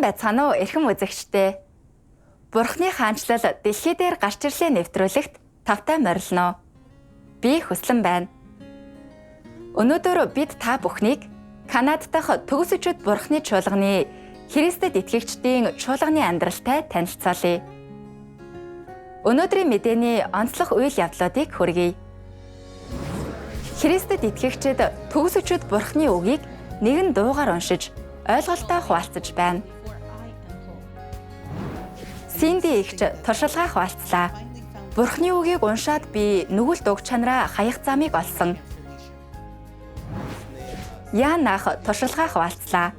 байцгаана уу эрхэм үзэгчдээ. Бурхны хаанчлал дэлхий дээр гарч ирлээ нэвтрүүлэгт тавтай морилно. Би Хүслэн байна. Өнөөдөр бид та бүхнийг Канад дахь төгсөжөд Бурхны чуулганы Христэд итгэгчдийн чуулганы амьдралтай танилцуулъя. Өнөөдрийн мэдээний онцлог үйл явдлуудыг хүргэе. Христэд итгэгчид төгсөжөд Бурхны үгийг нэгэн дуугаар уншиж ойлголтоо хуваалцаж байна. Синди ихч туршлагаа хуваалцлаа. Бурхны үгийг уншаад би нүгэлт уг чанараа хаях замыг олсон. Яан ах туршлагаа хуваалцлаа.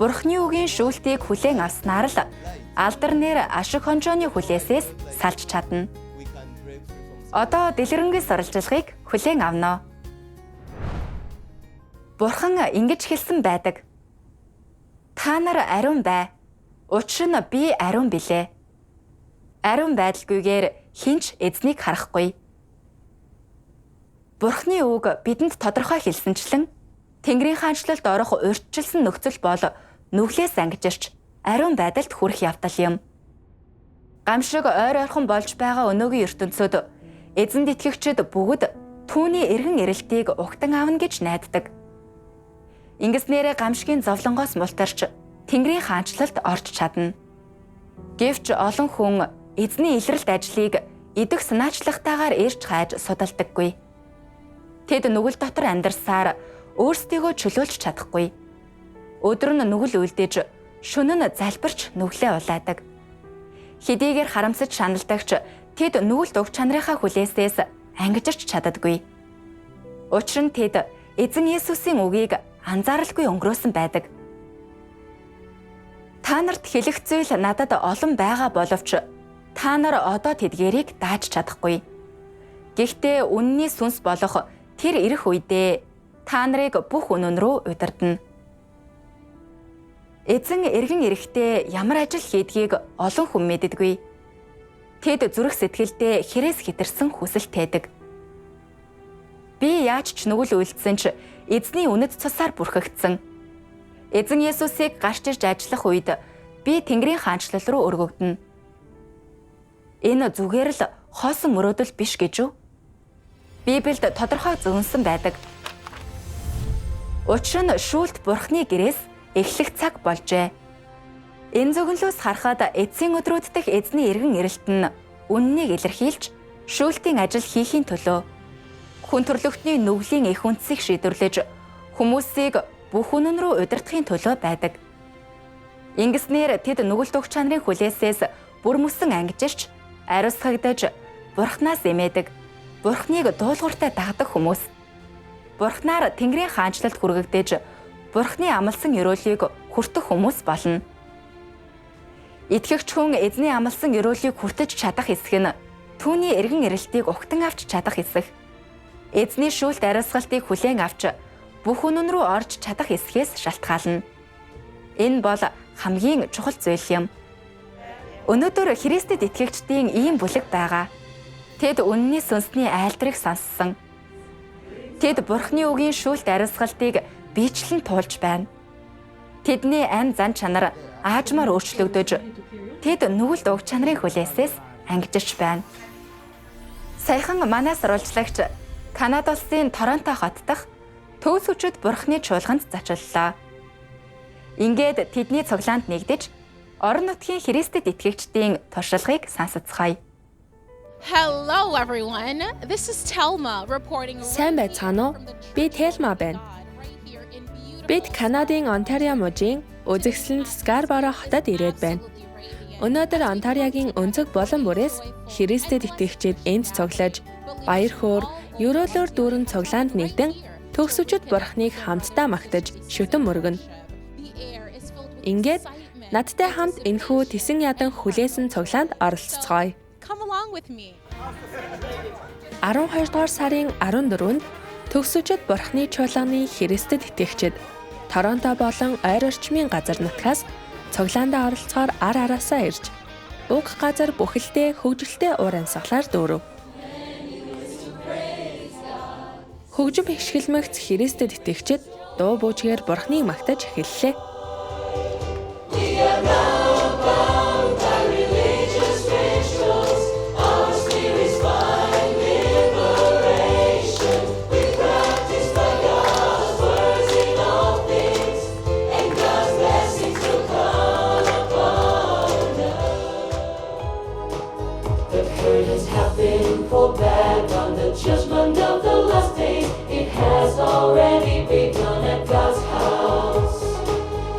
Бурхны үгийн шүүлтийг хүлээн авснаар л алдар нэр ашиг хонжооны хүлээсээс салж чадна. Одоо дэлгэрэнгүй сурвалжлагыг хүлээн авнаа. Бурхан ингэж хэлсэн байдаг. Та нар ариун бай. Учир нь би ариун билээ. Ариун байдалгүйгээр хинч эзнийг харахгүй. Бурхны үг бидэнд тодорхой хэлсэнчлэн Тэнгэрийн хаанчлалд орох урьдчилсан нөхцөл бол нүглээс ангижирч ариун байдалд хүрэх явдал юм. Гамшиг ойр ойрхон болж байгаа өнөөгийн ертөнцид эзэнд итгэгчид бүгд түүний эргэн ирэлтийг угтан аавна гэж найддаг. Ингэснээрээ гамшигын зовлонгоос мултарч Тэнгэрийн хаанчлалд орж чадна. Гэвч олон хүн эзний илрэлт ажлыг идэх санаачлахтайгаар ирж хайж судалдаггүй. Тэд нүгэл дотор амьдарсаар өөрсдийгөө чөлөөлж чадахгүй. Өдөр нь нүгэл үлдээж, шөнө нь залбирч нүглээ улаадаг. Хэдийгээр харамсаж шаналдагч тэд нүгэлт уг чанарынхаа хүлээсээс ангижирч чаддаггүй. Учир нь тэд эзэн Есүсийн үгийг анзааралгүй өнгөрөөсөн байдаг. Та нарт хэлэх зүйл надад олон байгаа боловч та нар одоо тэдгээрийг дааж чадахгүй. Гэхдээ үнний сүнс болох тэр ирэх үедээ та нарыг бүх үнэн рүү удирдна. Эзэн эргэн ирэхдээ ямар ажил хийдгийг олон хүн мэддэггүй. Тэд зүрх сэтгэлдээ хэрээс хитэрсэн хүсэл тээдэг. Би яаж ч нүгэл үлдсэн ч эзний үнэт цусаар бүрхэгдсэн. Эзэн Есүсийг гарч ирж ажиллах үед би Тэнгэрийн хаанчлал руу өргөгдөнө. Энэ зүгээр л хоосон мөрөөдөл биш гэж үү? Библиэд тодорхой зөвнсөн байдаг. Учир нь шүүлт Бурхны гэрээс эхлэх цаг болжээ. Энэ зөвгөнлөөс харахад эцсийн өдрүүд дэх эзний эргэн ирэлт нь үннийг илэрхийлж шүүлтийн ажил хийхийн төлөө хүн төрлөختний нүглийн их үндэсийг шийдвэрлэж хүмүүсийг бүх үнэн рүү удирдахын төлөө байдаг. Ингэснээр тэд нүгэлт уг чанарын хүлээсээс бүр мөсөн ангижирч, ариусгагдаж, Бурхнаас эмээдэг, Бурхныг дуулууртай дагдаг хүмүүс. Бурхнаар Тэнгэрийн хаанчлалд хүргэгдэж, Бурхны амласан ёроолыг хүртэх хүмүүс болно. Итгэгч хүн эзний амласан ёроолыг хүртэж чадах эсэх нь түүний эргэн ирэлтийг угтан авч чадах эсэх. Эзний шүүлт ариусгалтыг хүлээн авч бүх үнэн рүү орж чадах эсхээс шалтгаална. Энэ бол хамгийн чухал зүйл юм. Өнөөдөр Христэд итгэгчдийн ийм бүлэг байгаа. Тэд үнний сүнсний айлдрыг сонссон. Тэд Бурхны үгийн шүүлт ариусгалтыг биечлэн туулж байна. Тэдний ам зан чанар аажмаар өөрчлөгдөж, тэд нүгэлт уг чанарын хүлээсээс ангижирч байна. Саяхан манай сурвалжлагч Канад улсын Торонто хот дахь төгсөжөд Бурхны чуулганд зочлолоо. Ингээд тэдний цуглаанд нэгдэж, орон нутгийн Христэд итгэгчдийн туршлагыг сонсоцгоё. Hello everyone. This is Telma reporting. Сайн байцгаана уу? Би Телма байна. Бид Канадын Онтарио мужийн үзэгсэлэнд Скарборо хотод ирээд байна. Өнөөдөр Онтариогийн өнцөг болон бүрээс Христэд итгэгчид энд цуглаж, баяр хөөр, ёроолоор дүүрэн цуглаанд нэгдэн төгсөжөд Бурхныг хамтдаа магтаж, шүтэн мөргөнө. Ингээд надтай хамт энэхүү тесэн ядан хүлээсэн цуглаанд оролцгоё. 12 дугаар сарын 14-нд төгсөжөд Бурхны чуулганы Христэд итгэгчид Торонто болон ойр орчмын газар нутгаас цуглаандаа оролцохоор ар араасаа ирж, уг газар бүхэлдээ хөгжилтэй уур амьсгалаар дүүрэв. Хөгжим хишгэлмэгц Христэд итгэгчид дуу буужгээр Бурхныг магтаж эхэллээ. is happening for bad on the judgment of the last day. It has already begun at God's house.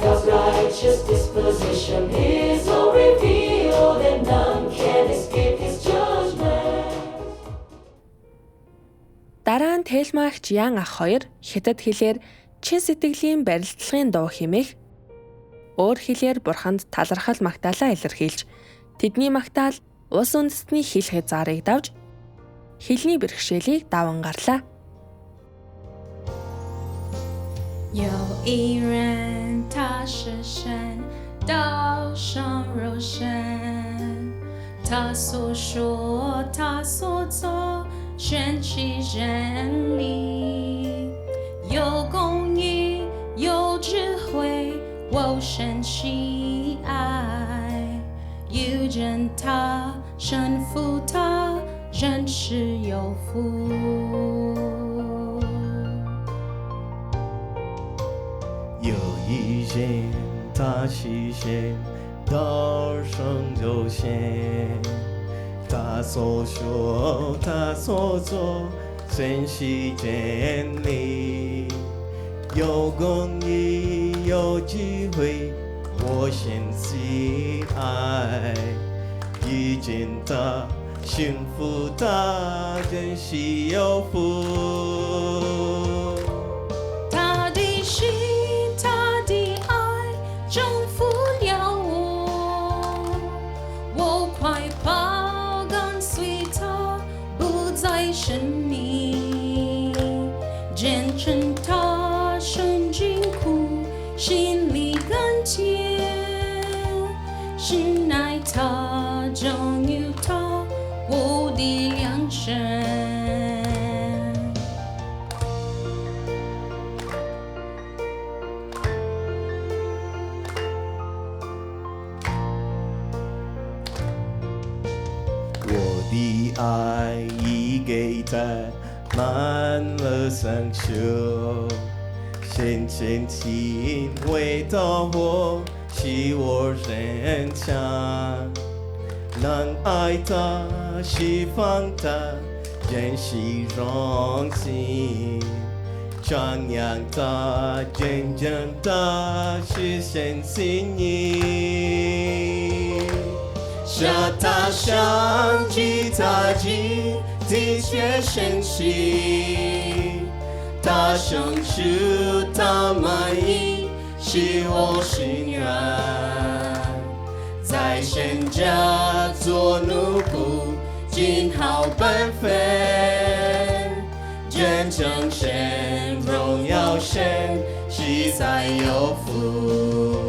God's righteous disposition is all revealed, and none can escape His judgment. Дараа нь Телмагч Ян ах хоёр Хятад хэлээр чи сэтгэлийн барилдлагын дуу хэмээх өөр хэлээр Бурханд талархал магтаалаа илэрхийлж тэдний магтаал улс үндэстний хил хязгаарыг давж хэлний бэрхшээлийг даван гарлаа. 有一人，他是神，道上肉身，他所说，他所做，全其真理，有公义，有智慧，我神喜爱，遇见他，神服他，人是有福。有一件他实现，道上就现，他所说，他所做，真是真理。有公义，有智慧，我先喜爱。遇见他，幸福他，真是有福。他的心，他的爱，征服了我。我快跑，跟随他，不再神秘，见证他神经苦，心里感觉，信赖他，忠于他，我的良神。我的爱已给他满了伤羞，深深情味到我，使我坚强。能爱他，释放他，真是荣幸。传扬他，见证他，实现心意。是他想起他记，的确神奇。他生出他满意，是我心愿。在神家做奴仆，尽好本分，真正神荣耀神，实在有福。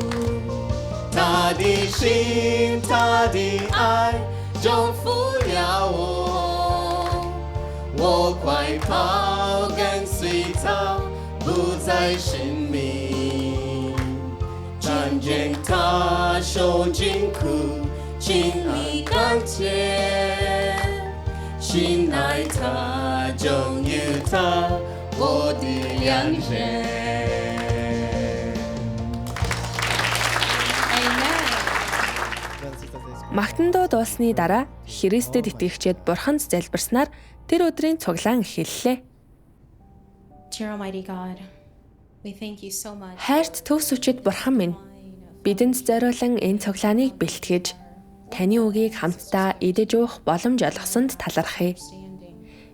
他的心，他的爱，征服了我。我快跑，跟随他，不再神秘。看见他受尽苦，心里感觉，信赖他，忠于他，我的良人。Магтандуу дууссаны дараа Христэд итгэгчид Бурханд залбирснаар тэр өдрийн цуглаан эхэллээ. Dear Almighty God, we thank you so much. Хайрт төгс өчид Бурхан минь, бидэнд зориулан энэ цуглааныг бэлтгэж, таны үгийг хамтдаа идэж уух боломж олгосонд талархъя.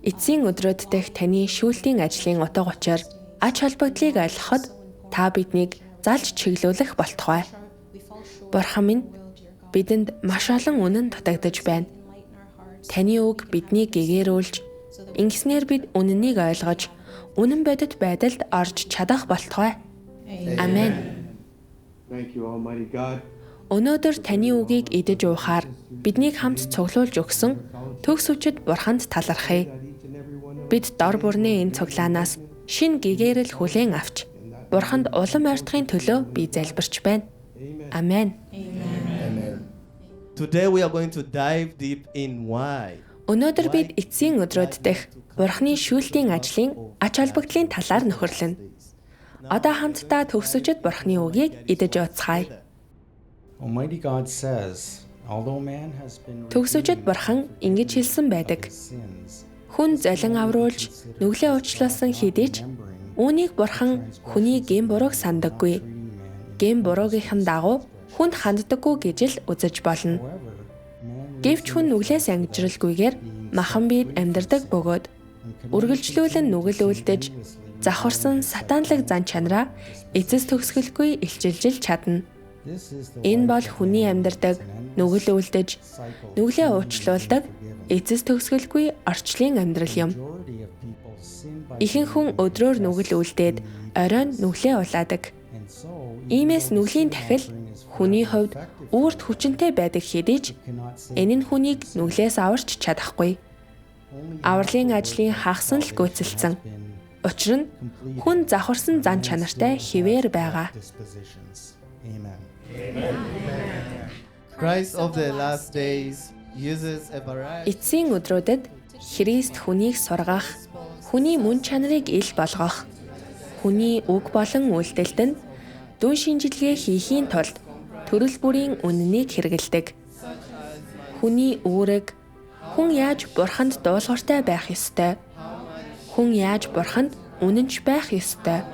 Эцсийн өдрүүд дэх таны шүүлтийн ажлын утга учир, ач холбогдлыг ойлгоход та биднийг залж чиглүүлэх болтугай. Бурхан минь, бидэнд маш олон үнэн дутагдж байна. Таны үг биднийг гэгээрүүлж, ингэснээр бид үнэнийг ойлгож, үнэн бодит байдалд орж чадах болтугай. Амен. Thank you, Almighty God. Өнөөдөр таны үгийг идэж уухаар биднийг хамт цуглуулж өгсөн төгс өчид Бурханд талархъя. Бид дор бүрний энэ цуглаанаас шин гэгээрэл хүлээн авч Бурханд улам ойртохын төлөө би залбирч байна. Амен. Today we are going to dive deep in why. Өнөөдөр бид эцсийн өдрүүд дэх Бурханы шүүлтийн ажлын ач холбогдлын талаар нөхөрлөнө. Одоо хамтдаа төгс өчид Бурханы үгийг идэж ууцгаая. Almighty God says, Төгсөжөд Бурхан ингэж хэлсэн байдаг. Хүн золин авруулж нүглээ уучлуулсан хэдий ч үүнийг Бурхан хүний гэм бурууг сандаггүй. Гэм буруугийнхэн дагуу хүнд ханддаггүй гэж л үзэж болно. Гэвч хүн нүглээс ангижралгүйгээр махан биед амьдардаг бөгөөд үргэлжлүүлэн нүгэл үлдэж завхарсан сатанлаг зан чанараа эцэс төгсгөлгүй илчилж чадна. Энэ бол хүний амьдардаг, нүгэл үлдэж, нүглээ уучлуулдаг, эцэс төгсгөлгүй орчлын амьдрал юм. Ихэнх хүн өдрөөр нүгэл үлдээд оройн нүглээ улаадаг. Иймээс нүглийн тахил хүний хувьд үрд хүчинтэй байдаг хэдий ч энэ нь хүнийг нүглээс аварч чадахгүй. Авралын ажлын хагасан л гүйцэлдсэн. Учир нь хүн завхарсан зан чанартай хിവэр байгаа. Christ of the last days uses a variety Эцсийн өдрүүдэд Христ хүнийг сургах, хүний мөн чанарыг ил болгох, хүний үг болон үйлдэлтэнд дүн шинжилгээ хийхийн тулд төрөл бүрийн үнэнийг хэрэгэлдэг. Хүний үүрэг, хүн яаж Бурханд дуулууртай байх ёстой? Хүн яаж Бурханд үнэнч байх ёстой?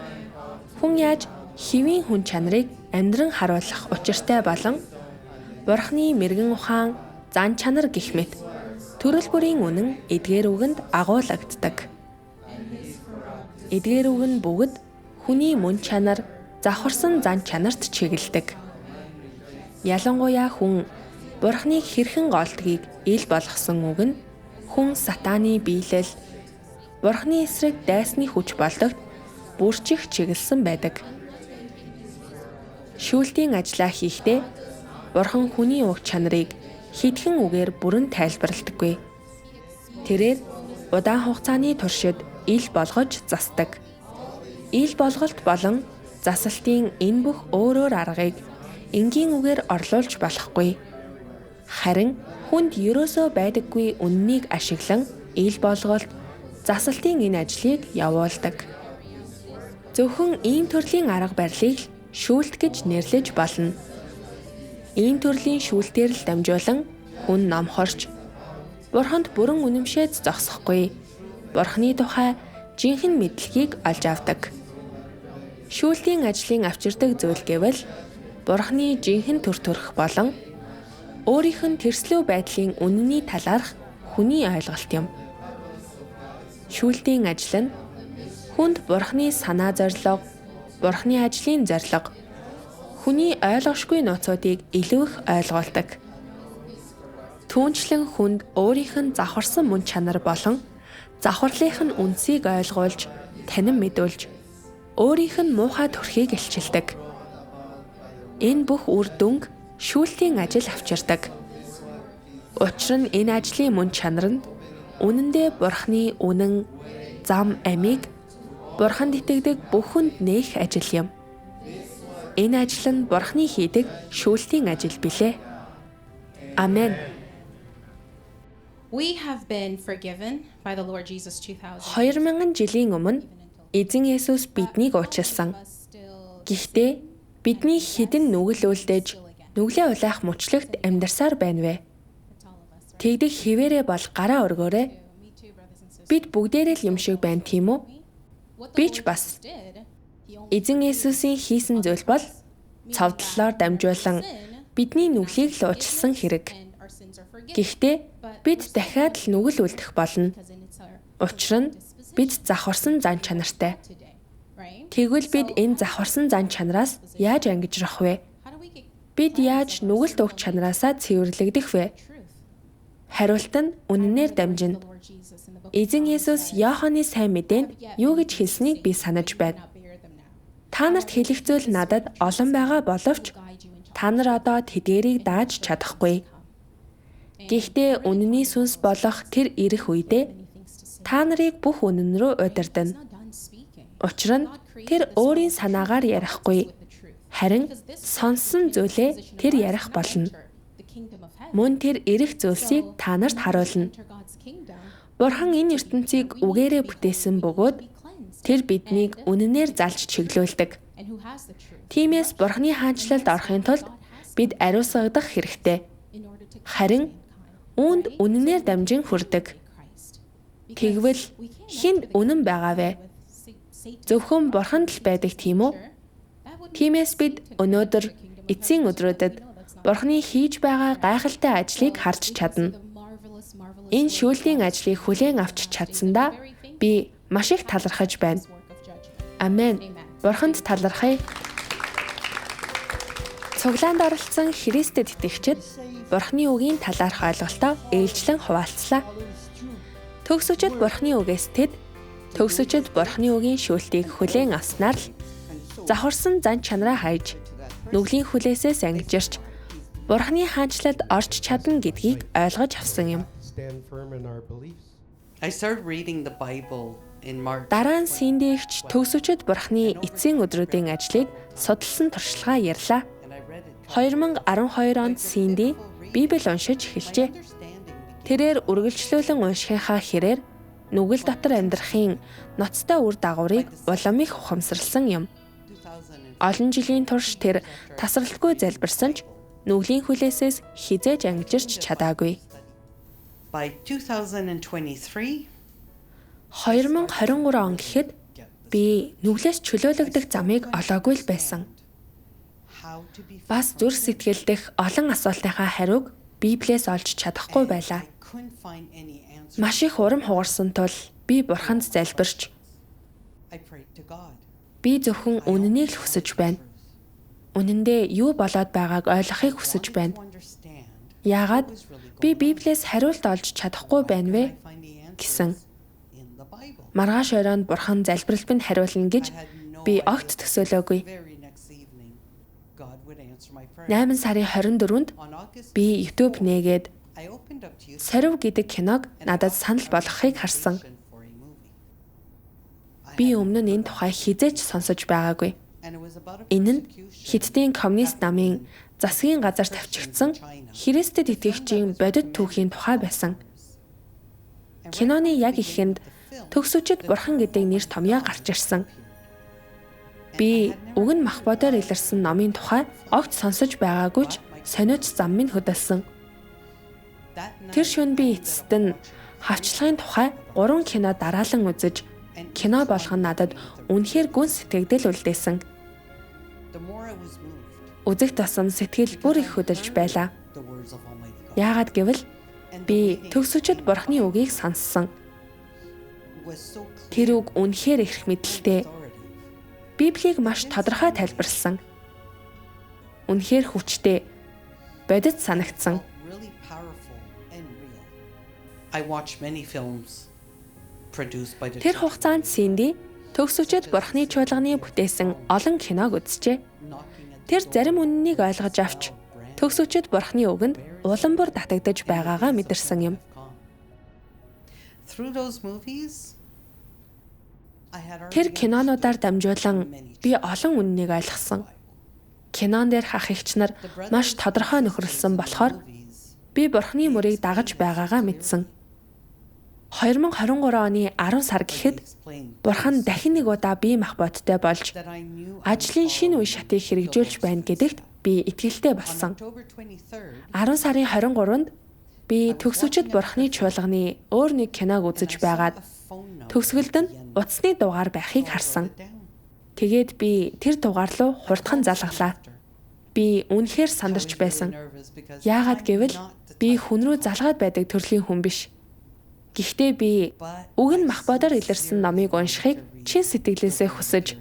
Хүн яаж хэвийн хүн чанарыг амьдран харуулах учиртай болон Бурханы мэрэгэн ухаан, зан чанар гэх мэт төрөл бүрийн үнэн эдгээр үгэнд агуулгаддаг. Эдгээр үг нь бүгд хүний мөн чанар, завхарсан зан чанарт чиглэдэг. Ялангуяа хүн Бурханыг хэрхэн голдгийг ил болгосон үг нь хүн сатаны биелэл, Бурханы эсрэг дайсны хүч болдогт бүрчих чиглэсэн байдаг. Шүүлтийн ажлаа хийхдээ Бурхан хүний уг чанарыг хитгэн үгээр бүрэн тайлбарладаггүй. Тэрээр удаан хугацааны туршид ил болгож засдаг. Ил болголт болон засалтын энэ бүх өөр аргыг энгийн үгээр орлуулж болохгүй. Харин хүнд ерөөсөө байдаггүй үннийг ашиглан ил болголт, засалтын энэ ажлыг явуулдаг. Зөвхөн ийм төрлийн арга барилыг шүүлт гэж нэрлэж болно. Ийм төрлийн шүүлтээр л дамжуулан хүн номхорч Бурханд бүрэн үнэмшээд зогсохгүй. Бурханы тухай жинхэнэ мэдлэгийг олж авдаг. Шүүлтийн ажлын авчирдаг зүйл гэвэл Бурханы жинхэнэ төр төрх болон өөрийнх нь тэрслүү байдлын үнэний талаарх хүний ойлголт юм. Шүүлтийн ажил нь хүнд Бурханы санаа зорилго, Бурханы ажлын зорилго, хүний ойлгошгүй нууцуудыг илүү их ойлгуулдаг. Түүнчлэн хүнд өөрийнх нь завхарсан мөн чанар болон завхарлынх нь үндсийг ойлгуулж, танин мэдүүлж, өөрийнх нь муухай төрхийг илчилдэг. Энэ бүх үр дүнг шүүлтийн ажил авчирдаг. Учир нь энэ ажлын мөн чанар нь үнэндээ Бурханы үнэн, зам амийг Бурханд итгэдэг бүхэнд нээх ажил юм. Энэ ажил нь Бурханы хийдэг шүүлтийн ажил билээ. Амен. We have been forgiven by the Lord Jesus 2000. 2000 жилийн өмнө Эзэн Есүс биднийг уучлсан. Гэхдээ бидний хэдэн нүгэл үлдээж, нүглээ улаах мөчлөгт амьдарсаар байна вэ? Тэгдэг хിവэрэ бол гараа өргөөрэй. Бид бүгдээрээ л юм шиг байна тийм үү? Би ч бас. Эзэн Есүсийн хийсэн зүйл бол цовдлолоор дамжуулан бидний нүглийг л уучлсан хэрэг. Гэхдээ бид дахиад л нүгэл үлдэх болно. Учир нь бид завхарсан зан чанартай. Тэгвэл бид энэ завхарсан зан чанараас яаж ангижрах вэ? Бид яаж нүгэлт уг чанараасаа цэвэрлэгдэх вэ? Хариулт нь үнэнээр дамжина. Эзэн Есүс Иоханны сайн мэдээнд юу гэж хэлснийг би санаж байна. Та нарт хэлэх зүйл надад олон байгаа боловч та нар одоо тэдгээрийг дааж чадахгүй. Гэхдээ үнэний сүнс болох тэр ирэх үедээ та нарыг бүх үнэн рүү удирдана. Учир нь тэр өөрийн санаагаар ярихгүй. Харин сонссон зүйлээ тэр ярих болно. Мөн тэр ирэх зүйлсийг та нарт харуулна. Бурхан энэ ертөнцийг үгээрээ бүтээсэн бөгөөд тэр биднийг үнэнээр залж чиглүүлдэг. Тиймээс Бурханы хаанчлалд орохын тулд бид ариусгагдах хэрэгтэй. харин үүнд үнэнээр дамжин хүрдэг. Тэгвэл хинд үнэн байгаа вэ? Зөвхөн Бурханд л байдаг тийм үү? Тиймээс бид өнөөдөр эцсийн өдрүүдэд Бурханы хийж байгаа гайхалтай ажлыг харж чадна. Энэ шүүлтийн ажлыг хүлээн авч чадсандаа би маш их талархаж байна. Амен. Бурханд талархъя. Цуглаанд оролцсон Христэд итгэгчид Бурханы үгийн талаарх ойлголтоо ээлжлэн хуваалцлаа. Төгсөгчд Бурханы үгээс тэд төгсөгчд Бурханы үгийн шүүлтийг хүлээн авснаар л завхарсан зан чанараа хайж нүглийн хүлээсээс ангижирч Бурханы хаанчлалд орж чадна гэдгийг ойлгож авсан юм. I started reading the Bible in March. Дараа нь Синдигч төгсөгчд Бурханы эцсийн өдрүүдийн ажлыг судалсан туршлагаа ярьлаа. 2012 онд Синди Библийг уншиж эхэлжээ. Тэрээр үргэлжлүүлэн уншихынхаа хэрээр нүгэл дотор амьдрахын ноцтой үр дагаврыг улам их ухамсарласан юм. Олон жилийн турш тэр тасралтгүй залбирсан ч нүглийн хүлээсээс хизээж ангижирч чадаагүй. By 2023, 2023 он гэхэд би нүглээс чөлөөлөгдөх замыг олоогүй л байсан. how to be Бас зүрх сэтгэл дэх олон асуултынхаа хариуг Библиэс олж чадахгүй байлаа. I couldn't find any answer. Маш их урам хугарсан тул би Бурханд залбирч I prayed to God. би зөвхөн үнэнийг л хүсэж байна. Үнэндээ юу болоод байгааг ойлгохыг хүсэж байна. Understand. Яагаад би Библиэс хариулт олж чадахгүй байна вэ I find the гэсэн. answers in the Bible. Маргааш оройнд Бурхан залбиралбанд хариулна гэж би огт төсөөлөөгүй. Very next evening, God would answer my prayer. 8 сарын 24-нд On August, би YouTube нээгээд I opened up to you Сарив гэдэг киног надад санал болгохыг харсан. for a movie. Би өмнө нь энэ тухай хизээч сонсож байгаагүй. And it was about a Энэ нь persecution. Хиттийн коммунист намын засгийн газар тавьчихсан Христэд итгэгчийн бодит түүхийн тухай байсан. Киноны яг ихэнд төгсөгчд Бурхан гэдэг нэр томьёо гарч ирсэн. Би үг нь мах бодоор илэрсэн номын тухай огт сонсож байгаагүй ч сониуч зам минь хөдөлсөн. That night, Тэр шөнө би эцэст нь хавчлагын тухай 3 кино дараалан үзэж кино болгон надад үнэхээр гүн сэтгэгдэл үлдээсэн. the more I was moved, Үзэх тусам сэтгэл бүр их хөдөлж байлаа. the words of Almighty God Яагаад гэвэл би төгсөгчд Бурханы үгийг сонссон. was so clear, Тэр үг үнэхээр их мэдлэлтэй. authoritative. Библийг маш тодорхой тайлбарласан. Үнэхээр хүчтэй, бодит санагдсан. Really powerful and real. I watched many films produced by the Тэр church, хугацаанд Синди төгсөгчд Бурханы чуулганы бүтээсэн олон киног үзжээ. knocking at Тэр зарим үннийг ойлгож авч төгсөгчд Бурханы үгэнд улам бүр татагдж байгаагаа мэдэрсэн юм. Through those movies, I had Тэр already кинонуудаар дамжуулан би олон үннийг ойлгосон. Кинон дээр хах эгч нар маш тодорхой нөхөрлсөн болохоор movies би Бурханы мөрийг дагаж байгаагаа мэдсэн. 2023 оны 10 сар гэхэд explained Бурхан дахин нэг удаа бие махбодтой болж that I knew ажлын шинэ үе шатыг хэрэгжүүлж байна гэдэгт би итгэлтэй болсон. October 23rd, 10 сарын 23-нд би төгсөгчд Бурханы чуулганы өөр нэг киног үзэж байгаад a phone number төгсгөлд нь утасны дугаар байхыг харсан. down. Тэгээд би тэр дугаар руу хурдхан залгалаа. Би үнэхээр сандарч байсан. Nervous because Яагаад гэвэл би хүн рүү залгаад байдаг төрлийн хүн биш. Гэхдээ би үг нь мах бодоор илэрсэн номыг уншихыг чин сэтгэлээсээ хүсэж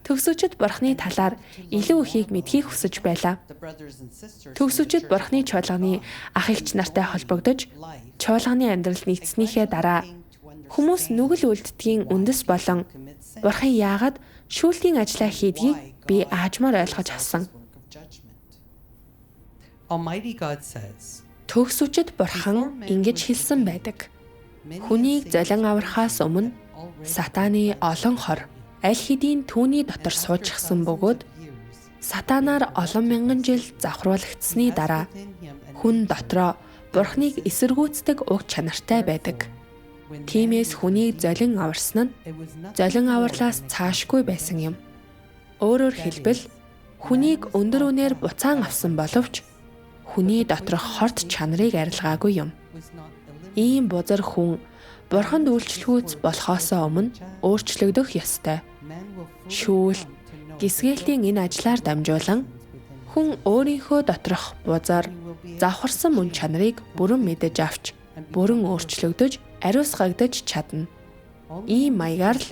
төгсөгчд Бурханы талаар илүү ихийг мэдхийг хүсэж байлаа. the brothers and sisters Төгсөгчд Бурханы чуулганы ах эгч нартай холбогдож чуулганы амьдрал нэгдснийхээ дараа хүмүүс нүгэл үлддгийн үндэс болон Бурхан яагаад шүүлтийн ажлаа хийдгийг би аажмаар ойлгож авсан. Almighty God says, Төгсөгчд Бурхан ингэж хэлсэн байдаг. Хүнийг золин аврахаас өмнө Сатаны олон хор аль хэдийн түүний дотор суучихсан бөгөөд Сатанаар олон мянган жил завхруулагдсны дараа хүн дотроо Бурханыг эсэргүүцдэг уг чанартай байдаг. Тиймээс хүнийг золин аварсан нь золин аварлаас цаашгүй байсан юм. Өөрөөр хэлбэл хүнийг өндөр үнээр буцаан авсан боловч хүний доторх хорт чанарыг арилгаагүй юм. Ийм бузар хүн Бурханд үйлчлэхүүц болохоосоо өмнө өөрчлөгдөх ёстой. Шүүл, гисгээлтийн энэ ажлаар дамжуулан хүн өөрийнхөө доторх бузар, завхарсан мөн чанарыг бүрэн мэдэж авч, бүрэн өөрчлөгдөж, ариусгагдаж чадна. Ийм маягаар л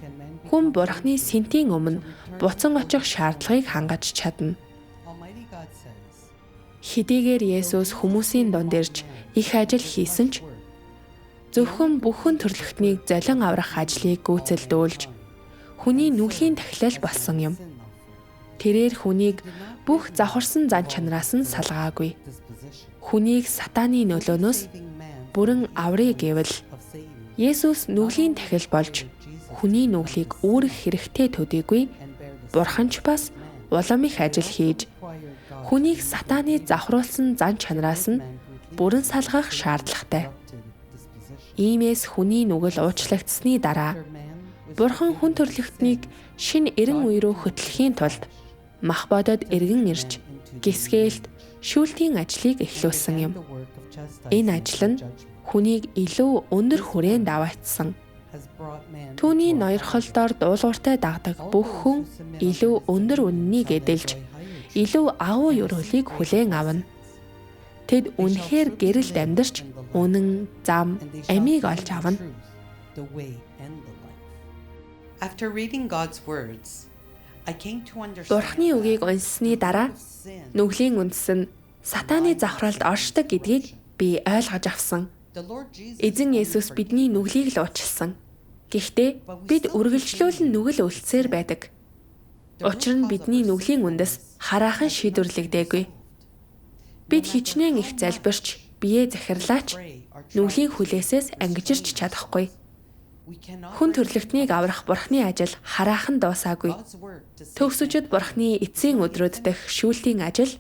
хүн Бурханы сэнтийн өмнө буцан очих шаардлагыг хангаж чадна. Хэдийгээр Есүс хүмүүсийн дунд ирж их ажил хийсэн ч зөвхөн бүхэн төрлөختнийг золион аврах ажлыг гүйцэлдүүлж хүний нүглийн тахилал болсон юм. Тэрээр хүнийг бүх завхарсан зан чанараас нь салгаагүй. Хүнийг сатааны нөлөөнөөс бүрэн аврыг гэвэл Есүс нүглийн тахил болж хүний нүглийг үүрэх хэрэгтэй төдийгүй Бурхан ч бас улам их ажил хийж хүнийг сатааны завхруулсан зан чанараас нь бүрэн салгах шаардлагатай. Иймээс хүний нүгэл уучлагдсны дараа Бурхан хүн төрлөختнийг шинэ эрен үе рүү хөтлөхийн тулд мах бодод эргэн ирж гисгээлт шүүлтийн ажлыг эхлүүлсэн юм. Энэ ажил нь хүнийг илүү өндөр хүрээнд аваачсан. Түүний ноёрхолдоор дуулууртай дагдаг бүх хүн илүү өндөр үннийг эдэлж, илүү агуу ёроолыг хүлээн авна. Тэд үнэхээр гэрэлд амьдарч, үнэн, зам, амийг олж авна. After reading God's words, I came to understand Бурхны үгийг уншсны дараа нүглийн үндэс нь сатааны завхралд оршдог гэдгийг би ойлгож авсан. Эзэн Есүс бидний нүглийг л уучлсан. Гэхдээ бид үргэлжлүүлэн нүгэл үлдсээр байдаг. Учир нь бидний нүглийн үндэс хараахан шийдвэрлэгдээгүй. Бид хичнээн их залбирч, биеэ захирлаач нүглийн хүлээсээс ангижирч чадахгүй. Хүн төрлөختнийг аврах Бурхны ажил хараахан дуусаагүй. Төгсөжөд Бурхны эцсийн өдрүүд дэх шүүлтийн ажил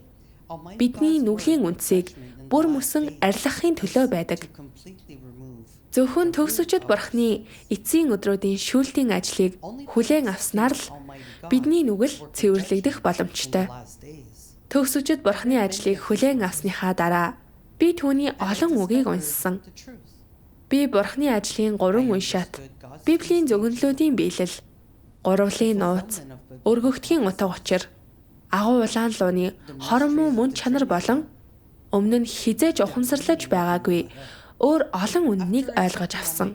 бидний нүглийн үндсийг бүр мөсөн арилгахын төлөө байдаг. Зөвхөн төгсөжөд Бурхны эцсийн өдрүүдийн шүүлтийн ажлыг хүлээн авснаар л бидний нүгэл цэвэрлэгдэх боломжтой. Төгсөжөд Бурхны ажлыг хүлээн авсныхаа дараа би түүний олон үгийг уншсан. Би Бурхны ажлын 3 уншаат, Библийн зөвгөнлүүдийн биелэл, гурвлын нууц, өргөгдхийн утга учир, агуу улаан лууны хоромоо мөн чанар болон өмнө нь хизээж ухамсарлаж байгаагүй өөр олон үннийг ойлгож авсан.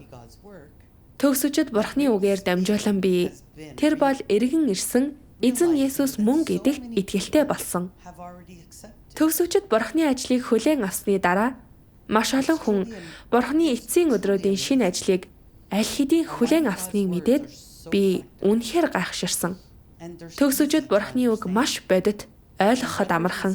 Төгсөжөд Бурхны үгээр дамжуулан би тэр бол эргэн ирсэн Эзэн Есүс мөн гэдэгт итгэлтэй болсон. Төгсөжөд Бурхны ажлыг хүлээн авсны дараа маш олон хүн Бурхны эцсийн өдрүүдийн шинэ ажлыг аль хэдийн хүлээн авсныг мэдээд би үнэхээр гайхширсан. Төгсөжөд Бурхны үг маш бодит, ойлгоход амархан.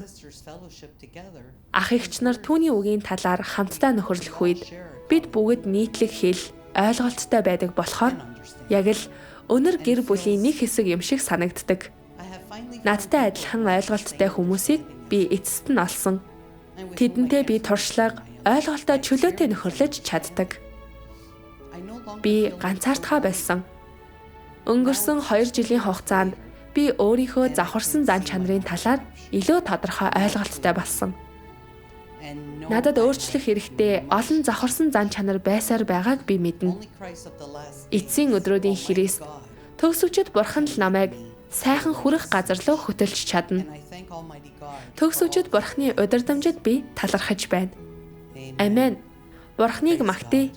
Ах эгч нар түүний үгийн талаар хамтдаа нөхөрлөх үед бид бүгд нийтлэг хэл, ойлголттой байдаг болохоор яг л өнөр гэр бүлийн нэг хэсэг юм шиг санагддаг. Надтай адилхан ойлголттой хүмүүсийг би эцэст нь олсон. Тэдэнтэй би туршлага, ойлголтоо чөлөөтэй нөхөрлөж чаддаг. Би ганцаардхаа болсон. Өнгөрсөн 2 жилийн хугацаанд би өөрийнхөө завхарсан зан чанарын талаар илүү тодорхой ойлголттой болсон. Надад өөрчлөх хэрэгтэй олон завхарсан зан чанар байсаар байгааг би мэднэ. Эцсийн өдрүүдийн Христ төгсөвчд Бурхан л намайг сайхан хүрэх газар руу хөтөлж чадна. Төгсөвчд Бурханы удирдамжид би талархаж байна. Амен. Бурхныг магтъя.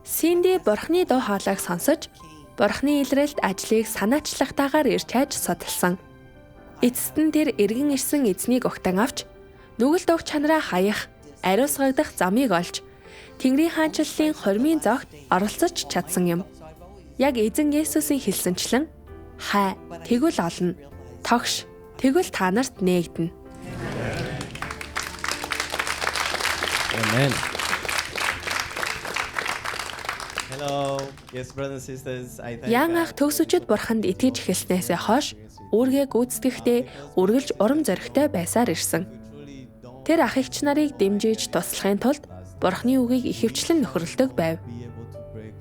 Синди Бурхны дуу хоолойг сонсож, Бурхны илрэлт ажлыг санаачлагтайгаар ирж хайж судалсан. Эцэст нь тэр эргэн ирсэн эзнийг огтон авч, нүгэл дуух чанараа хаях, ариусгагдах замыг олж, Тэнгэрийн хаанчлалын хормын зогт оролцож чадсан юм. Яг эзэн Есүсийн хэлсэнчлэн хай тэгвэл олно. Тогш тэгвэл та нарт нээгдэнэ. Amen. Hello. Yes, brothers and sisters. Ян ах төгсөжөд Бурханд итгэж эхэлснээсээ хойш үүргээ гүйцэтгэхдээ үргэлж урам зоригтой байсаар ирсэн. Тэр ах эгч нарыг дэмжиж туслахын тулд Бурханы үгийг ихэвчлэн нөхөрлөдөг байв.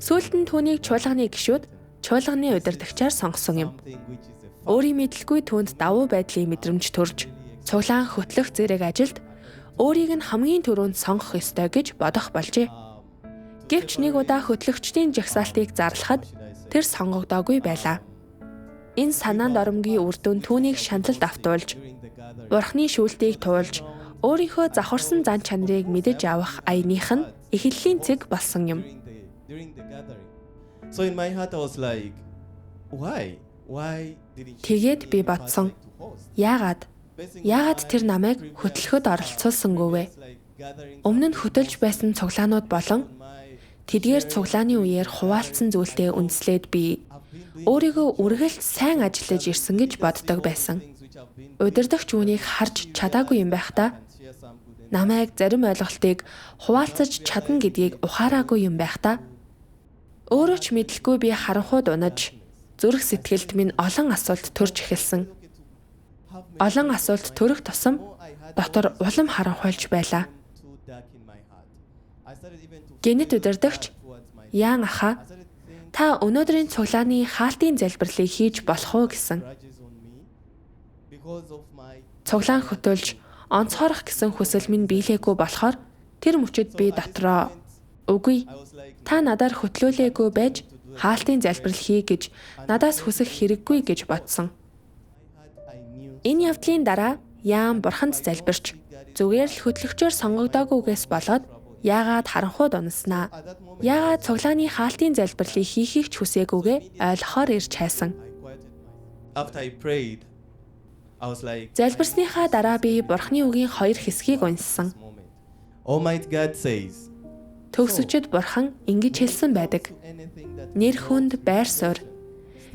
Сүүлд нь түүнийг чуулганы гишүүд чуулганы удирдагчаар сонгосон юм. Өөрийн мэдлгүй түүнд давуу байдлын мэдрэмж төрж, цуглаан хөтлөх зэрэг ажилд өөрийг нь хамгийн түрүүнд сонгох ёстой гэж бодох болжээ. Гэвч нэг удаа хөтлөгчдийн жагсаалтыг зарлахад тэр сонгогдоогүй байлаа. Энэ санаанд оромгийн үр дүн түүнийг шаналлд автуулж, Бурхны шүүлтийг туулж, өөрийнхөө завхарсан зан чанарыг мэдэж авах аяных нь эхлэлийн цэг болсон юм. So in my heart I was like, why? Why did he Тэгээд би бодсон. Яагаад тэр намайг хөтлөхөд оролцуулсангүй вэ? Өмнө нь хөтөлж байсан цуглаанууд болон тэдгээр цуглааны үеэр хуваалцсан зүйлтэй үндэслээд би өөрийгөө үргэлж сайн ажиллаж ирсэн гэж боддог байсан. Удирдагч үүнийг харж чадаагүй юм байхдаа намайг зарим ойлголтыг хуваалцаж чадна гэдгийг ухаараагүй юм байхдаа өөрөө ч мэдлгүй би харанхуйд унаж зүрх сэтгэлд минь олон асуулт төрж эхэлсэн. Олон асуулт төрөх тусам дотор улам харанхуйлж байлаа. Гэнэт удирдагч Ян аха та өнөөдрийн цуглааны хаалтын залбирлыг хийж болох уу гэсэн. Цуглаан хөтөлж онцгойрох гэсэн хүсэл минь биелээгүй болохоор тэр мөчөд би дотроо үгүй та надаар хөтлөөлөөгүй байж хаалтын залбирал хий гэж надаас хүсэх хэрэггүй гэж бодсон. Энэ явдлын дараа Яан бурханд залбирч зүгээр л хөтлөгчөөр сонгогдоогүйгээс болоод яагаад харанхуйд унаснаа? Яагаад цуглааны хаалтын залбирлыг хийхийг ч хүсээгүйгээ ойлгохоор ирж хайсан. After I prayed, I was like, Залбирсныхаа дараа би бурхны үгийн хоёр хэсгийг уншсан. Almighty God says, Төгсөчд бурхан ингэж хэлсэн байдаг. Нэр хүнд байр суурь.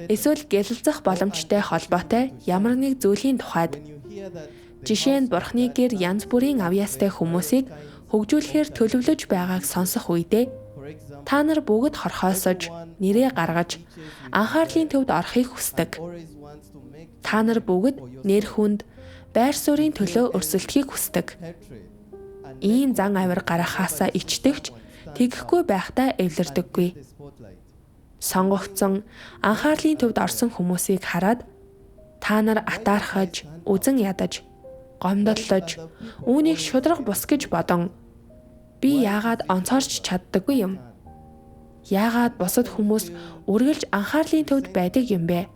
Эсвэл гялалзах боломжтой холбоотой ямар нэг зүйлийн тухайд жишээ нь бурхны гэр янз бүрийн авьяастай хүмүүсийг хөгжүүлэхээр төлөвлөж байгааг сонсох үедээ та нар бүгд хорхоосож, нэрээ гаргаж, анхаарлын төвд орохыг хүсдэг. Та нар бүгд нэр хүнд, байр суурийн төлөө өрсөлдөхийг хүсдэг. Ийм зан авир гаргахаасаа ичдэгч тэгэхгүй байхдаа эвлэрдэггүй. Сонгогдсон, анхаарлын төвд орсон хүмүүсийг хараад та нар атаархаж, үзен ядаж, гомдоллож, үүнийг шудраг бус гэж бодон би яагаад онцоорч чаддаггүй юм? Яагаад бусад хүмүүс үргэлж анхаарлын төвд байдаг юм бэ?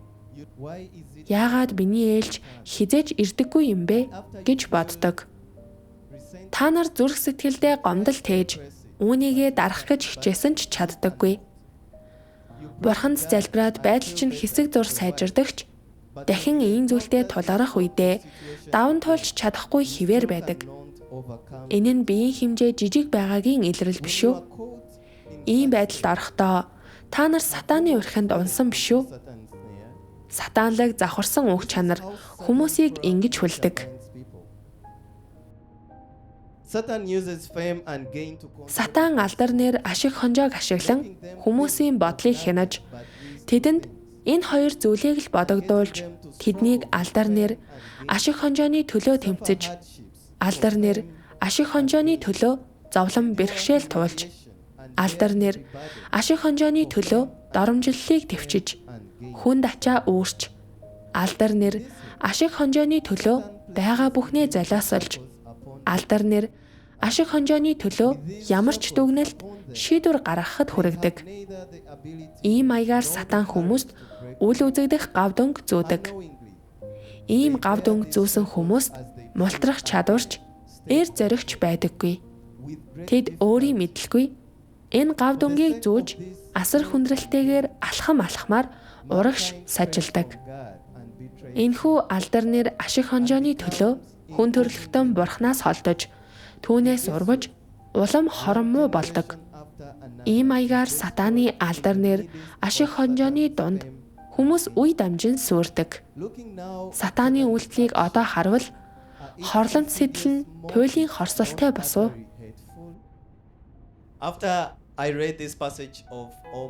Яагаад миний ээлж хизээж ирдэггүй юм бэ гэж боддог. Та нар зүрх сэтгэлдээ гомдол тээж, үүнийгээ дарах гэж хичээсэн ч чаддаггүй. Бурханд залбираад байдал чинь хэсэг зур сайжирдагч дахин ийм зүйлтэй тулгарах үедээ даван туулж чадахгүй хിവэр байдаг. Энэ нь биеийн хэмжээ жижиг байгаагийн илрэл биш үү? Ийм байдалд орохдоо та нар сатааны урхинд унсан биш үү? Сатаанлаг завхарсан уг чанар хүмүүсийг ингэж хүлдэг. Сатан алдар нэр ашиг хонжоог ашиглан хүмүүсийн бодлыг хянаж тэдэнд энэ хоёр зүйлийг л бодогдуулж тэднийг алдар нэр ашиг хонжооны төлөө тэмцэж алдар нэр ашиг хонжооны төлөө зовлон бэрхшээл туулж алдар нэр ашиг хонжооны төлөө доромжллыг төвчж хүнд ачаа үүрч алдар нэр ашиг хонжооны төлөө байгаа бүхнээ золиосолж алдар нэр ашиг хонжооны төлөө ямар ч дүгнэлт шийдвэр гаргахад хүргэдэг. Ийм маягаар сатан хүмүүст үл үзэгдэх гав дүнг зүүдэг. Ийм гав дүнг зүүсэн хүмүүст мултрах чадварч эр зоригч байдаггүй. Тэд өөрийн мэдлгүй энэ гав дүнгийг зүүж асар хүндрэлтэйгээр алхамаар урагш сажилдаг. Энэхүү алдар нэр ашиг хонжооны төлөө хүн төрлөختөн бурхнаас холдож түүнээс урвж улам хорон муу болдог. Ийм маягаар сатааны алдар нэр ашиг хонжооны дунд хүмүүс үе дамжин сүрдэг. Сатааны үйлдэлийг одоо харвал хорлонд сэтэл нь туйлын хорсолтой босов.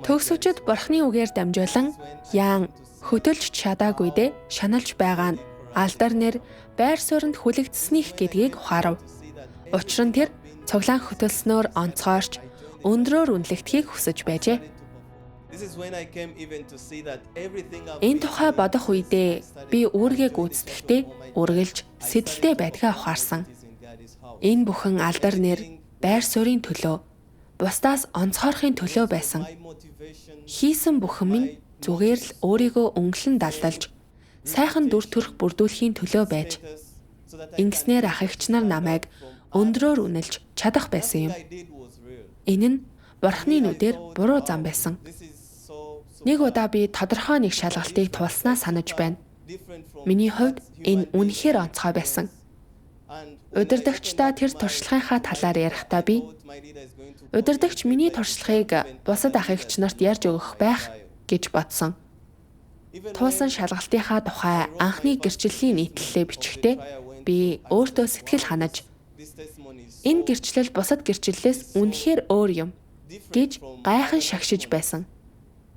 Төгсөвчд бурхны үгээр дамжуулан Яан хөтөлж чадаагүйдээ шаналж байгаа нь алдар нэр байр суурьнд хүлэгдсэних гэдгийг ухаарав. Учир нь тэр цуглаан хөтөлснөөр онцгойрч өндрөөр үнэлэгдэхийг хүсэж байжээ. Энэ тухай бодох үедээ би үүргээ гүйцэтгэхдээ үргэлж сэтэлтэй байдгаа ухаарсан. Энэ бүхэн алдар нэр байр суурийн төлөө, бусдаас онцгойрохын төлөө байсан. Хийсэн бүхэн минь зүгээр л өөрийгөө өнгөлн далдалж, сайхан дүр төрх бүрдүүлэхийн төлөө байж, ингэснээр ах эгч нар намайг өндрөөр үнэлж чадах байсан юм. Энэ нь Бурхны нүдээр буруу зам байсан. Нэг удаа би тодорхой нэг шалгалтыг туулснаа санаж байна. Миний хувьд энэ үнэхээр онцгой байсан. Удирдагчдаа тэр туршлагынхаа талаар ярихдаа би удирдагч миний туршлагыг бусад ах эгч нарт ярьж өгөх байх гэж бодсон. Туулсан шалгалтынхаа тухай анхны гэрчлэлийн нийтлэлээ бичихдээ би өөртөө сэтгэл ханаж энэ гэрчлэл бусад гэрчлэлээс үнэхээр өөр юм гэж гайхан шагшиж байсан.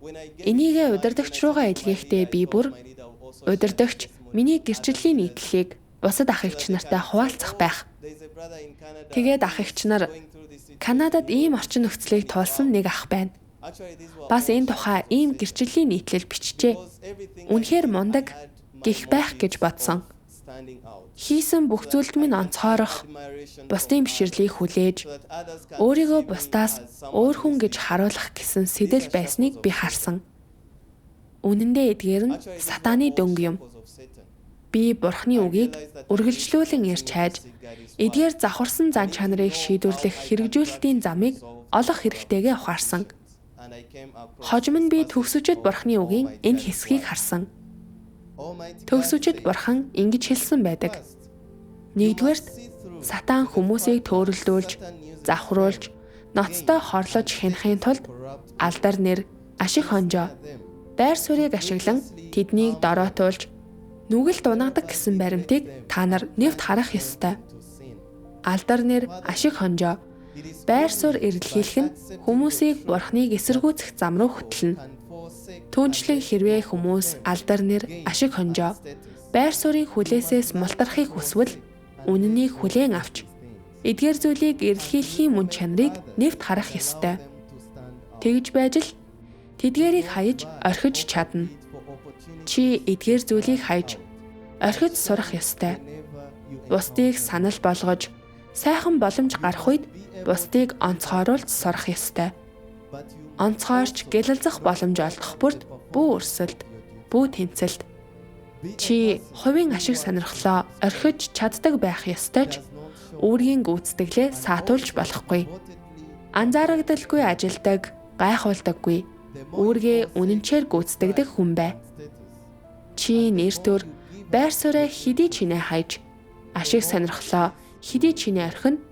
Энийгээ удирдагч руугаа илгээхдээ би бүр удирдагч миний гэрчлэлийн нийтлэлийг бусад ах эгч нартай хуваалцах байх. Тэгээд ах эгч нар Канадад ийм орчин нөхцөлийг туулсан нэг ах байна. Бас энэ тухай ийм гэрчлэлийн нийтлэл бичжээ. Үнэхээр мундаг гих байх гэж бодсон. Хийсэн бүх зүйлд минь онцгойрох, бусдын бишрлийг хүлээж, өөрийгөө бусдаас өөр хүн гэж харуулах гэсэн сэтэл байсныг би харсан. Үнэн дээр эдгээр нь сатааны дөнгө юм. Би Бурхны үгийг үргэлжлүүлэн ярьж хайж, эдгээр завхарсан зан чанарыг шийдвэрлэх хэрэгжүүлэлтийн замыг олох хэрэгтэйгээ ухаарсан. Хожим нь би төгсөжөд Бурхны үгийн энэ хэсгийг харсан. Төгсөжөд Бурхан ингэж хэлсэн байдаг. Нэгдүгээрт сатан хүмүүсийг төөрөлдүүлж, завхруулж, ноцтой хорлож хянахын тулд алдар нэр, ашиг хонжоо, байр суурийг ашиглан тэднийг дороотуулж, нүгэл дунагадаг гэсэн баримтыг та нар нэвт харах ёстой. Алдар нэр, ашиг хонжоо, байр суурь эрэлхийлэх нь хүмүүсийг Бурхныг эсэргүүцэх зам руу хөтлөнө. Түүнчлэн хэрвээ хүмүүс алдар нэр, ашиг хонжоо, байр суурийн хүлээсээс мултрахыг хүсвэл үнэнийг хүлээн авч, эдгээр зүйлийг эрэлхийлэхийн мөн чанарыг нэвт харах ёстой. Тэгж байж л тэдгээрийг хаяж орхиж чадна. Чи эдгээр зүйлийг хаяж орхиж сурах ёстой. Бусдыг санал болгож, сайхан боломж гарах үед бусдыг онцгойруулж сурах ёстой. Онцгойрч гялалзах боломж олдох бүрд бүү өрсөлд, бүү тэнцэлд. Чи хувийн ашиг сонирхлоо орхиж чаддаг байх ёстой ч үүргийн гүйцэтгэлээ саатуулж болохгүй. Анзаарагдaltaгүй ажилдаг, гайхуулдаггүй, үүргээ үнэнчээр гүйцэтгэдэг хүн бай. Чи нэртөр байр сууриа хэдий чинээ хайж, ашиг сонирхлоо хэдий чинээ орхино,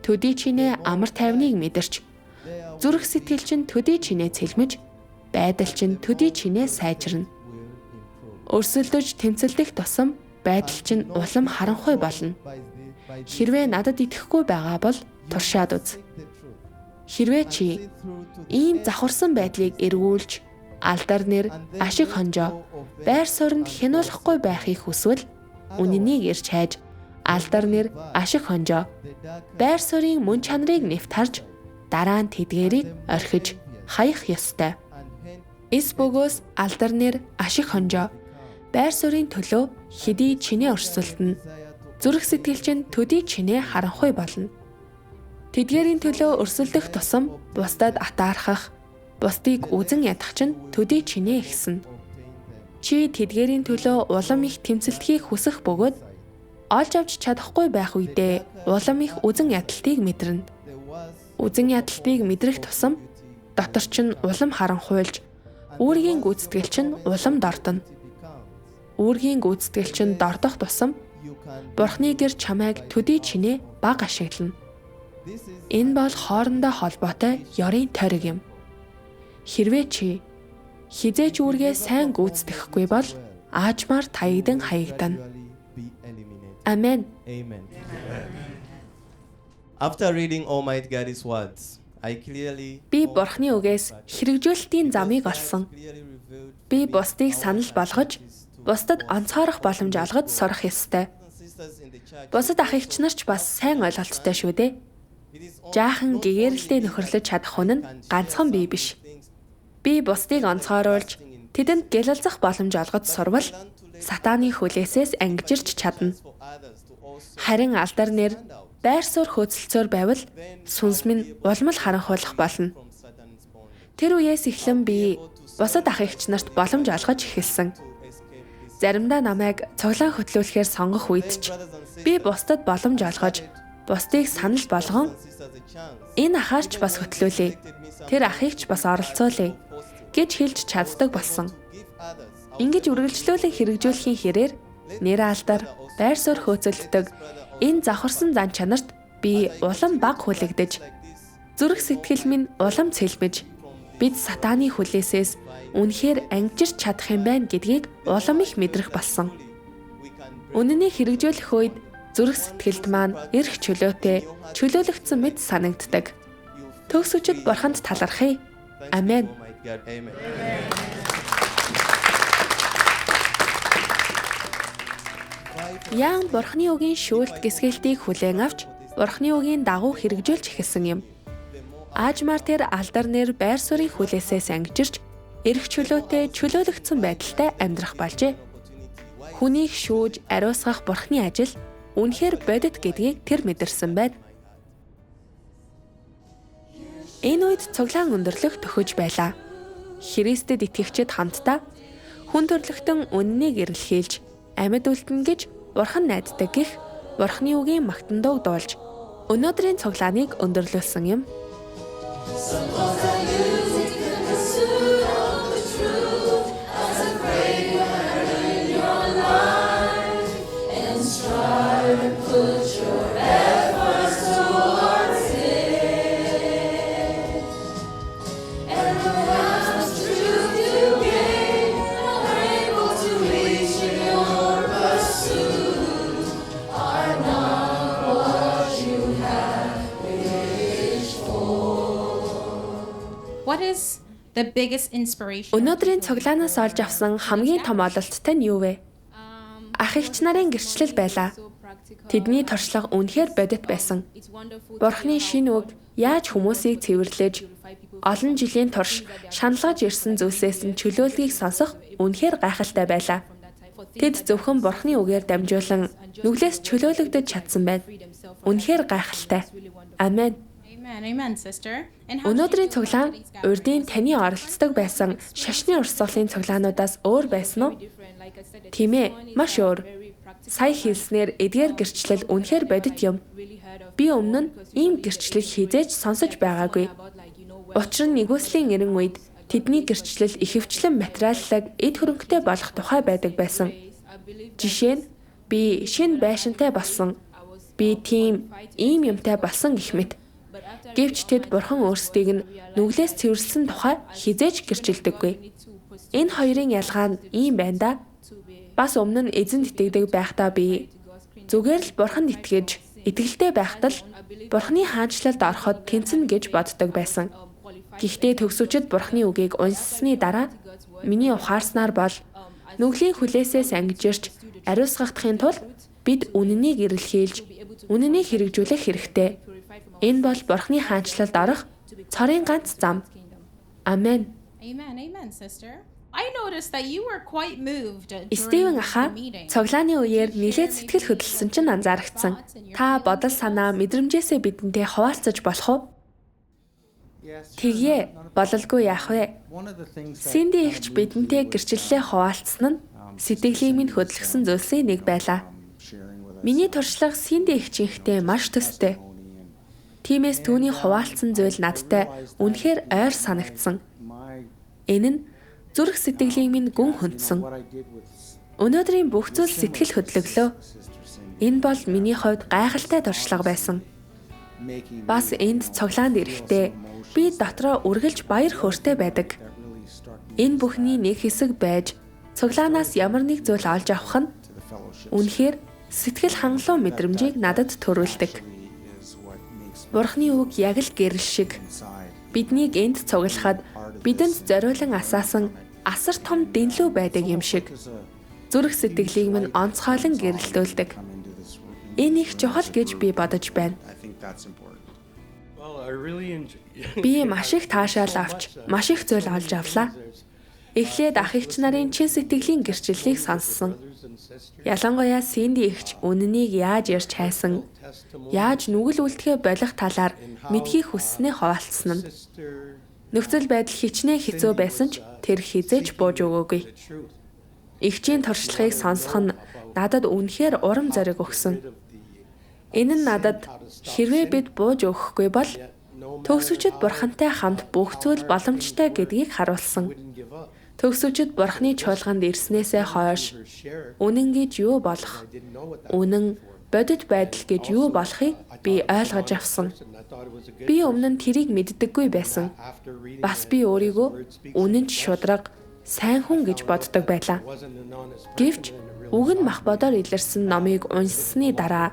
төдий чинээ амар тайвныг мэдэрч, зүрх сэтгэл чинь төдий чинээ цэлмэж, байдал чинь төдий чинээ сайжирна. Өрсөлдөж тэмцэлдэх тусам байдал чинь улам харанхуй болно. Хэрвээ надад итгэхгүй байгаа бол туршаад үз. Хэрвээ чи ийм завхарсан байдлыг эргүүлж, алдар нэр, ашиг хонжоо, байр суурьнд хянуулахгүй байхыг хүсвэл үнэнийг ирж хайж, алдар нэр, ашиг хонжоо, байр суурийн мөн чанарыг нэвт харж, дараа нь тэдгээрийг орхиж хаях ёстой. Эс бөгөөс алдар нэр, ашиг хонжоо, байр суурийн төлөө хэдий чинээ өрсөлдөнө. Зүрх сэтгэл чинь төдий чинээ харанхуй болно. Тэдгээрийн төлөө өрсөлдөх тусам бусдад атаархах, бусдыг үзэн ядах чинь төдий чинээ ихсэн. Чи тэдгээрийн төлөө улам их тэмцэлтгийг хүсэх бөгөөд олж авч чадахгүй байх үедээ улам их үзэн ядалтыг мэдэрнэ. Үзэн ядалтыг мэдрэх тусам дотор чинь улам харанхуйлж, үүргийн гүйцэтгэл чинь улам дордоно. Үүргийн гүйцэтгэл чинь дордох тусам Бурхны гэр чамайг төдий чинээ баг ашиглана. Энэ бол хоорондоо холбоотой ёрийн тойрог юм. Хэрвээ чи хизээч үүргээ сайн гүйцэтгэхгүй бол аажмаар таягдан хаягдана. Амен. After reading Almighty God's words, I clearly Би Бурхны үгээс хэрэгжүүлэлтийн замыг олсон. Би бусдыг санал болгож, бусдад онцгойрох боломж олгож сурах ёстой. Бусад ах эгч нар ч бас сайн ойлголттой шүү дээ. Жаахан гэгэрэлтэй нөхөрлөж чадах хүн нь ганцхан бие биш. Би бусдыг онцгойруулж тэдэнд гялалзах боломж олгож сурвал сатааны хүлээсээс ангижирч чадна. Харин алдар нэр байр суурь хөөцөлцөөр байвал сүнс минь улмал харанхуулах болно. Тэр үеэс эхлэн би бусад ах эгч нарт боломж олгож эхэлсэн. Заримдаа намайг цуглаан хөтлүүлэхээр сонгох үед ч би бусдад боломж олгож, бусдыг санал болгон энэ ахаарч бас хөтлүүлье. Тэр ахыг ч бас оролцуулъя гэж хэлж чаддаг болсон. Ингэж үргэлжлүүлэн хэрэгжүүлэхийн хэрээр нэр алдар, байр суурь хөөцөлддөг энэ завхарсан зан чанарт би улам баг хүлэгдэж, зүрх сэтгэл минь улам цэлмэж, бид сатааны хүлээсээс үнэхээр ангижирч чадах юм байна гэдгийг улам их мэдрэх болсон. Үнэнийг хэрэгжүүлэх үед зүрх сэтгэлд маань эрх чөлөөтэй, чөлөөлөгдсөн мэт санагддаг. Төгс өчид бурханд талархъя. Амен. Яан бурхны үгийн шүүлт гисгэлтийг хүлээн авч, бурхны үгийн дагуу хэрэгжүүлж эхэлсэн юм. Аажмаар тэр алдар нэр байр суурийн хүлээсээс ангижирч, эрх чөлөөтэй, чөлөөлөгдсөн байдалтай амьдрах болжээ. Хүнийг шүүж, ариусгах бурхны ажил үнэхээр бодит гэдгийг тэр мэдэрсэн байна. Энэ үед цуглаан өндөрлөх төхөж байлаа. Христэд итгэгчид хамтдаа хүн төрлөختөн үннийг эрэлхийлж, амьд үлдэнэ гэж бурхан найддаг гэх бурхны үгийн магтан дуу дуулж, өнөөдрийн цуглааныг өндөрлүүлсэн юм. What is the biggest inspiration? Өнөөдрийн цуглаанаас олж авсан хамгийн том ололттой нь юу вэ? Ах эгч нарын гэрчлэл байлаа. Тэдний туршлага үнэхээр бодит байсан. Бурхны шинэ үг яаж хүмүүсийг цэвэрлэж, олон жилийн турш шаналгаж ирсэн зүйлсээс нь чөлөөллийг сонсох үнэхээр гайхалтай байлаа. Тэд зөвхөн бурхны үгээр дамжуулан нүглээс чөлөөлөгдөж чадсан байна. Үнэхээр гайхалтай. Амен. Amen, sister. Өнөөдрийн цуглаан урдын таны оролцдог байсан шашны урсгалын цуглаануудаас өөр байсан уу? Тийм ээ, маш өөр. Сая хэлснээр эдгээр гэрчлэл үнэхээр бодит юм. Би өмнө нь ийм гэрчлэл хизээж сонсож байгаагүй. Учир нь нэгүслийн эрен үед тэдний гэрчлэл ихэвчлэн материаллаг эд хөрөнгөтэй болох тухай байдаг байсан. Жишээ нь би шинэ байшинтай болсон. Би ийм юмтай болсон гэх мэт. Гэвч тэд бурхан өөрсдийг нь нүглээс цэвэрлсэн тухай хизээж гэрчилдэггүй. Энэ хоёрын ялгаа нь ийм байна да. Бас өмнө нь эзэнд итгэдэг байхдаа би зүгээр л бурханд итгэж, итгэлтэй байхад л бурханы хаанчлалд ороход тэнцэнэ гэж боддог байсан. Гэхдээ төгсөвчд бурханы үгийг уншсны дараа миний ухаарснаар бол нүглийн хүлээсээс ангижирч, ариусгахдахын тулд бид үнэнийг эрэлхийлж, үнэнийг хэрэгжүүлэх хэрэгтэй. Энэ бол бурхны хаанчлалд орох цорын ганц зам. Амен. Amen, sister. I noticed that you were quite moved. Стивен аха цуглааны үеэр нэлээд сэтгэл хөдлсөн чинь анзаарчихсан. Та бодол санаа мэдрэмжээсээ бидэнтэй хуваалцаж болох уу? Тэгье, бололгүй яах вэ? Синди ихч бидэнтэй гэрчлэлээ хуваалцсан нь сэтгэлийн минь хөдөлгсөн зүйлсийн нэг байлаа. Миний туршлага Синди ихчийнхтэй маш төстэй. Тиймээс түүний хуваалцсан зүйл надтай үнэхээр ойр санагдсан. Энэ нь зүрх сэтгэлийн минь гүн хөндсөн. Өнөөдрийн бүх зүйл сэтгэл хөдлөглөө. Энэ бол миний хувьд гайхалтай туршлага байсан. Бас энд цуглаанд ирэхдээ би дотроо үргэлж баяр хөөртэй байдаг. Энэ бүхний нэг хэсэг байж цуглаанаас ямар нэг зүйл олж авах нь үнэхээр сэтгэл хангалуун мэдрэмжийг надад төрүүлдэг. Бурхны үг яг л гэрэл шиг биднийг энд цуглахад бидэнд зориулан асаасан асар том дэнлүү байдаг юм шиг зүрх сэтгэлийг минь онцгойлон гэрэлтүүлдэг. Энэ их чухал гэж би бодож байна. Би маш их таашаал авч, маш их зүйл олж авлаа. Эхлээд ах эгч нарын чин сэтгэлийн гэрчлэлийг сонссон. Ялангуяа Синди эгч үнэнийг яаж ярьж хайсан, яаж нүгэл үлдэхэ болох талаар мэдхийг хүссэнээ хуваалцсан нь. Нөхцөл байдал хичнээн хэцүү байсан ч тэр хизээж бууж өгөөгүй. Эгчийн туршлагыг сонсох нь надад үнэхээр урам зориг өгсөн. Энэ нь надад хэрвээ бид бууж өгөхгүй бол төгсөвчд бурхантай хамт бүх зүйл боломжтой гэдгийг харуулсан. Төгсөвчд бурхны чуулганд ирснээсээ хойш үнэн гэж юу болох, үнэн бодит байдал гэж юу болохыг би ойлгож авсан. Би өмнө нь тэрийг мэддэггүй байсан. Бас би өөрийгөө үнэн ч шударга, сайн хүн гэж боддог байлаа. Гэвч үгэн мах бодоор илэрсэн номыг уншсны дараа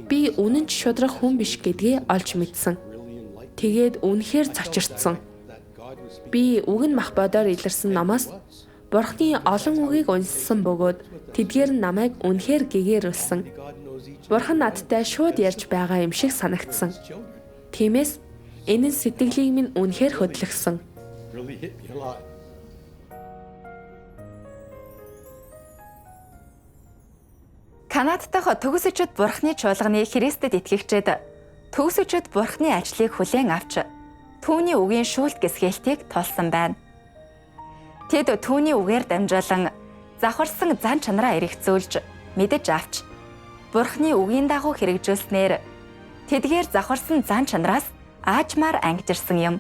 би үнэн ч шударга хүн биш гэдгийг олж мэдсэн. Тэгээд үнэхээр цочирдсан. Би үгэн мах бодоор илэрсэн номоос Бурхны олон үгийг уншсан бөгөөд тэдгээр нь намайг үнэхээр гэгээрүүлсэн. Бурхан надтай шууд ярьж байгаа юм шиг санагдсан. Тиймээс энэ нь сэтгэлийг минь үнэхээр хөдлөгсөн. Канад дахь төгсөгчд Бурхны чуулганы Христэд итгэгчид төгсөгчд Бурхны ажлыг хүлээн авч түүний үгийн шүүлт гисгээлтийг тулсан байна. Тэд түүний үгээр дамжуулан завхарсан зан чанараа эргэцүүлж мэдэж авч Бурхны үгийн дагуу хэрэгжүүлснээр тэдгээр завхарсан зан чанараас аажмаар ангижирсан юм.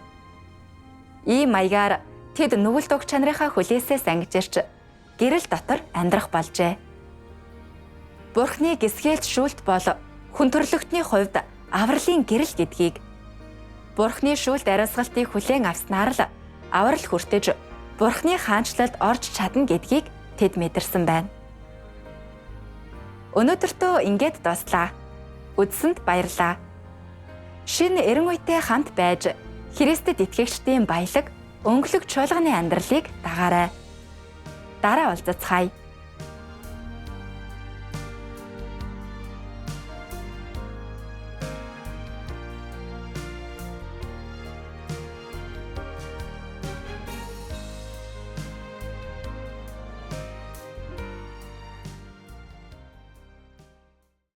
Ийм маягаар тэд нүгэлт уг чанарынхаа хүлээсээс ангижирч гэрэл дотор амьдрах болжээ. Бурхны гисгээлт шүүлт бол хүн төрлөختний хувьд авралын гэрэл гэдгийг Бурхны шүүлт ариусгалтыг хүлээн авснаар л аврал хүртэж Бурхны хаанчлалд орж чадна гэдгийг тэд мэдэрсэн байна. Өнөөдөртөө ингээд дуслаа. Үдсэнд баярлаа. Шинэ эрен үетэй хамт байж Христэд итгэгчдийн баялаг, өнгөлөг чуулганы амьдралыг дагаарай. Дараа уулзацгаая.